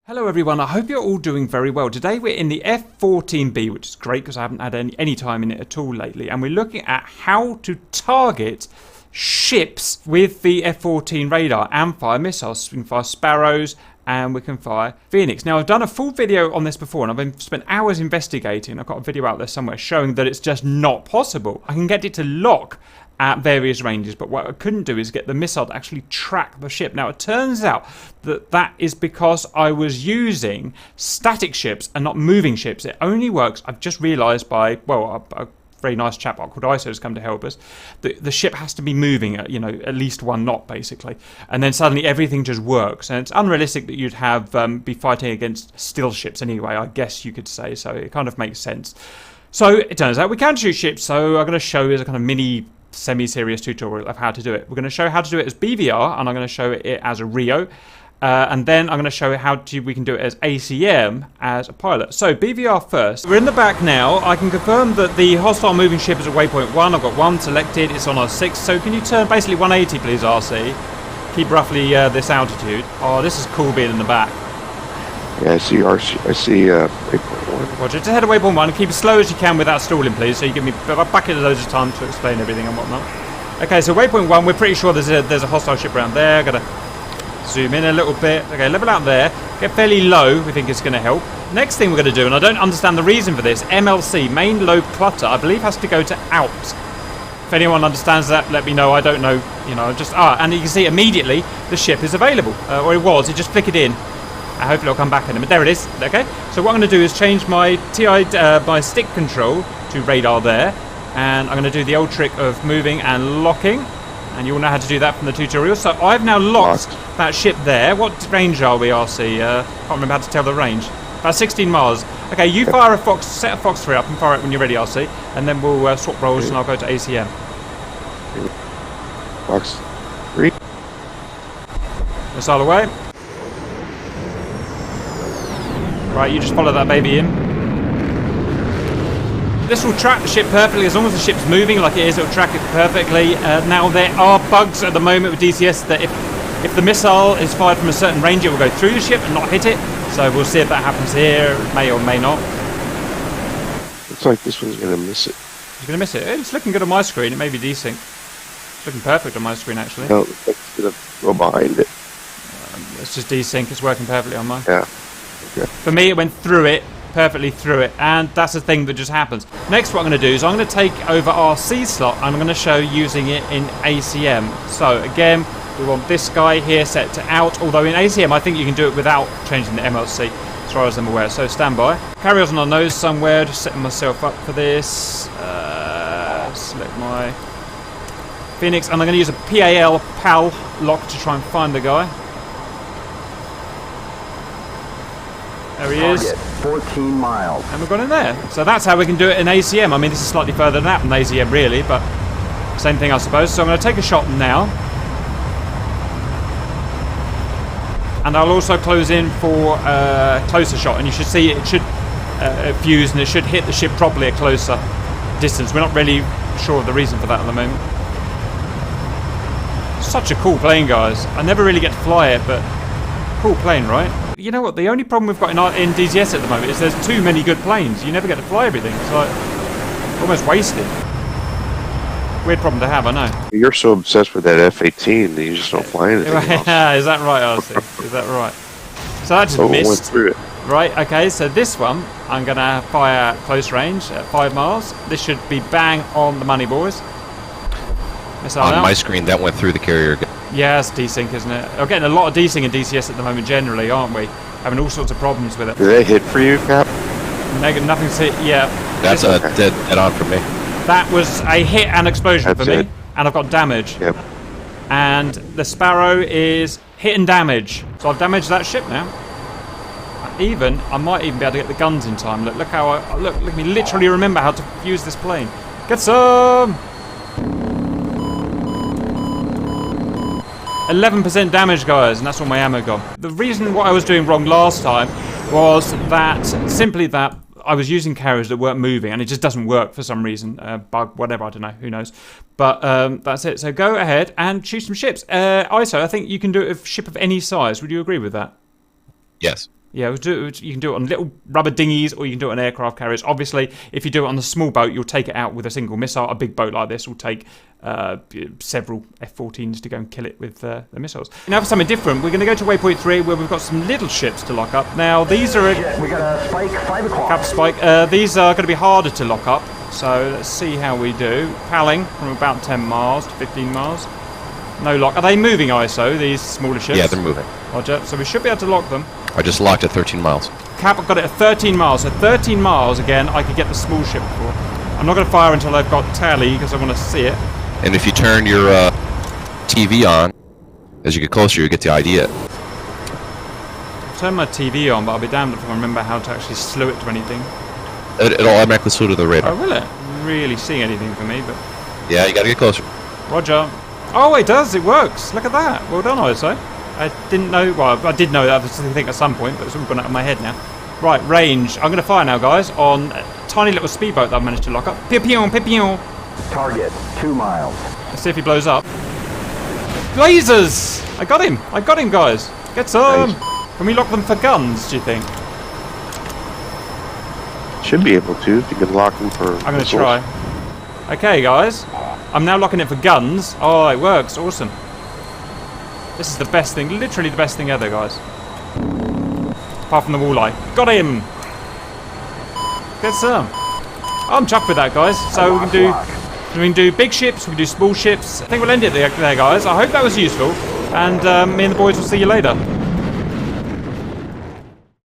Hello everyone, I hope you're all doing very well. Today we're in the F-14B, which is great because I haven't had any time in it at all lately. And we're looking at how to target ships with the F-14 radar and fire missiles. We can fire Sparrows and we can fire Phoenix. Now I've done a full video on this before and I've spent hours investigating. I've got a video out there somewhere showing that it's just not possible. I can get it to lock at various ranges, but what I couldn't do is get the missile to actually track the ship. Now it turns out that that is because I was using static ships and not moving ships. It only works, I've just realised by, well, a very nice chap called ISO has come to help us. The ship has to be moving at, at least 1 knot basically, and then suddenly everything just works. And it's unrealistic that you'd have be fighting against still ships anyway, I guess you could say, so it kind of makes sense. So it turns out we can shoot ships, so I'm going to show you as a kind of mini semi-serious tutorial of how to do it. We're going to show how to do it as BVR, and I'm going to show it as a Rio, and then I'm going to show you how we can do it as ACM as a pilot. So BVR first. We're in the back now. I can confirm that the hostile moving ship is at waypoint 1. I've got 1 selected. It's on our 6. So can you turn basically 180 please, RC? Keep roughly this altitude. Oh, this is cool being in the back. Yeah, I see RC. I see waypoint 1. Roger, to head at waypoint 1, keep as slow as you can without stalling, please. So you give me back in loads of time to explain everything and whatnot. Okay, so waypoint 1, we're pretty sure there's a hostile ship around there. Gotta zoom in a little bit. Okay, level out there. Get fairly low. We think it's going to help. Next thing we're going to do, and I don't understand the reason for this, MLC, main lobe clutter, I believe has to go to out. If anyone understands that, let me know. I don't know. And you can see immediately the ship is available, or it was. It just flickered in. Hopefully it'll come back in a minute. There it is. Okay. So what I'm going to do is change my my stick control to radar there, and I'm going to do the old trick of moving and locking, and you all know how to do that from the tutorial. So I've now locked that ship there. What range are we, RC? Can't remember how to tell the range. About 16 miles. Okay, you fire a Fox, set a Fox 3 up and fire it when you're ready, RC, and then we'll swap roles and I'll go to ACM. Fox 3. Missile away. Right, you just follow that baby in. This will track the ship perfectly. As long as the ship's moving like it is, it'll track it perfectly. Now, there are bugs at the moment with DCS that if the missile is fired from a certain range, it will go through the ship and not hit it. So we'll see if that happens here. It may or may not. Looks like this one's going to miss it. It's going to miss it? It's looking good on my screen. It may be desync. It's looking perfect on my screen, actually. No, it's going to go behind it. It's just desync. It's working perfectly on mine. Yeah. Okay. For me, it went through it, perfectly through it, and that's the thing that just happens. Next, what I'm going to do is I'm going to take over our C slot and I'm going to show using it in ACM. So again, we want this guy here set to out, although in ACM I think you can do it without changing the MLC, as far as I'm aware. So stand by. Carriers on our nose somewhere, just setting myself up for this. Select my Phoenix, and I'm going to use a PAL lock to try and find the guy. There he is. 14 miles. And we've got in there. So that's how we can do it in ACM. I mean, this is slightly further than that in ACM, really, but same thing, I suppose. So I'm going to take a shot now. And I'll also close in for a closer shot. And you should see it should fuse and it should hit the ship properly at closer distance. We're not really sure of the reason for that at the moment. Such a cool plane, guys. I never really get to fly it, but cool plane, right? You know what, the only problem we've got in DCS at the moment is there's too many good planes. You never get to fly everything. It's like almost wasted. Weird problem to have, I know. You're so obsessed with that F-18 that you just don't fly anything else. Is that right, RC? Is that right? So that just missed. Went through it. Right, okay, so this one, I'm going to fire close range at 5 miles. This should be bang on the money, boys. Missile on out. My screen, that went through the carrier. Yeah, it's desync, isn't it? We're getting a lot of desync in DCS at the moment, generally, aren't we? Having all sorts of problems with it. Did they hit for you, Cap? Nothing's hit. Yeah. That's a dead on for me. That was a hit and explosion for me, and I've got damage. Yep. And the Sparrow is hit and damage, so I've damaged that ship now. I might even be able to get the guns in time. Look how look at me literally remember how to use this plane. Get some. 11% damage, guys, and that's all my ammo gone. The reason what I was doing wrong last time was that I was using carriers that weren't moving, and it just doesn't work for some reason. Bug, whatever, I don't know, who knows. But that's it. So go ahead and shoot some ships. ISO, I think you can do it with a ship of any size. Would you agree with that? Yes. Yeah, you can do it on little rubber dinghies or you can do it on aircraft carriers. Obviously, if you do it on the small boat, you'll take it out with a single missile. A big boat like this will take several F-14s to go and kill it with the missiles. Now for something different, we're going to go to waypoint 3 where we've got some little ships to lock up. Now these are... We got a spike, 5 o'clock. Cap spike. These are going to be harder to lock up. So let's see how we do. Palling from about 10 miles to 15 miles. No lock. Are they moving, ISO, these smaller ships? Yeah, they're moving. Roger. So we should be able to lock them. I just locked at 13 miles. Cap, I've got it at 13 miles. So 13 miles, again, I could get the small ship for. I'm not going to fire until I've got tally because I want to see it. And if you turn your TV on, as you get closer, you get the idea. Turn my TV on, but I'll be damned if I remember how to actually slew it to anything. It'll automatically slew to the radar. Oh, will it? Really see anything for me, but... Yeah, you gotta get closer. Roger. Oh, it does. It works. Look at that. Well done, ISO. I didn't know... Well, I did know that, I think, at some point, but it's all gone out of my head now. Right, range. I'm going to fire now, guys, on a tiny little speedboat that I've managed to lock up. Pipion, pipion. Target, 2 miles. Let's see if he blows up. Lasers! I got him, guys. Get some. Nice. Can we lock them for guns, do you think? Should be able to if you can lock them for. I'm going to try. Okay, guys. I'm now locking it for guns. Oh, it works. Awesome. This is the best thing, literally the best thing ever, guys. Apart from the walleye. Got him! Get some. I'm chuffed with that, guys. So we can do big ships, we can do small ships. I think we'll end it there, guys. I hope that was useful. And me and the boys will see you later.